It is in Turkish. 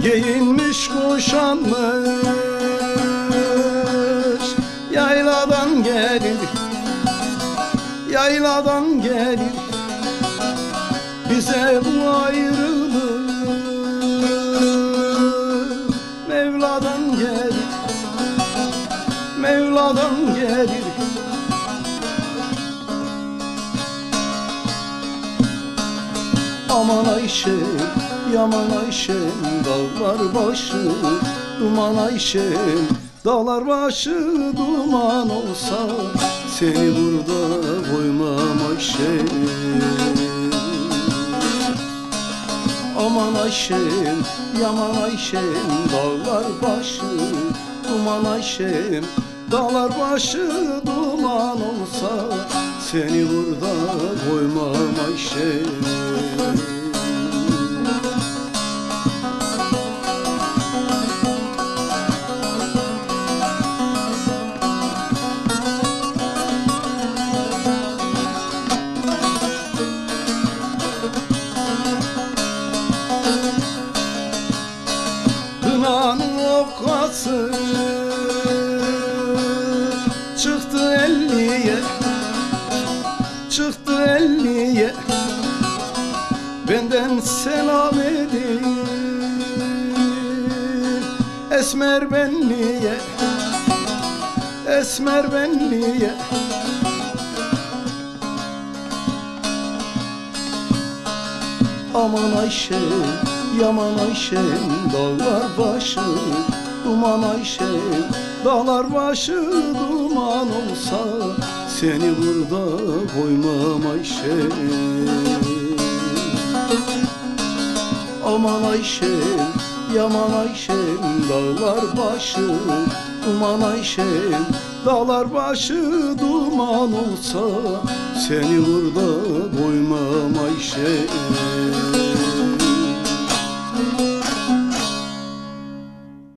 Giyinmiş kuşanmış yayladan gelir, yayladan gelir bize bu ayrılık. Mevla'dan gelir, Mevla'dan gelir. Aman Ayşe, yaman Ayşem, dağlar başı duman Ayşem, dağlar başı duman olsa seni burada koymam Ayşem. Aman Ayşem, yaman Ayşem, dağlar başı duman Ayşem, dağlar başı duman olsa seni burada koymam Ayşem. Kınanın okası çıktı elliye, çıktı elliye, benden selam edin esmer benliye, esmer benliye. Aman Ayşe, yaman Ayşem, dağlar başı duman Ayşem, dağlar başı duman olsa seni burada koymam Ayşem. Aman Ayşem, yaman Ayşem, dağlar başı duman Ayşem, dağlar başı duman olsa seni burada koymam Ayşem.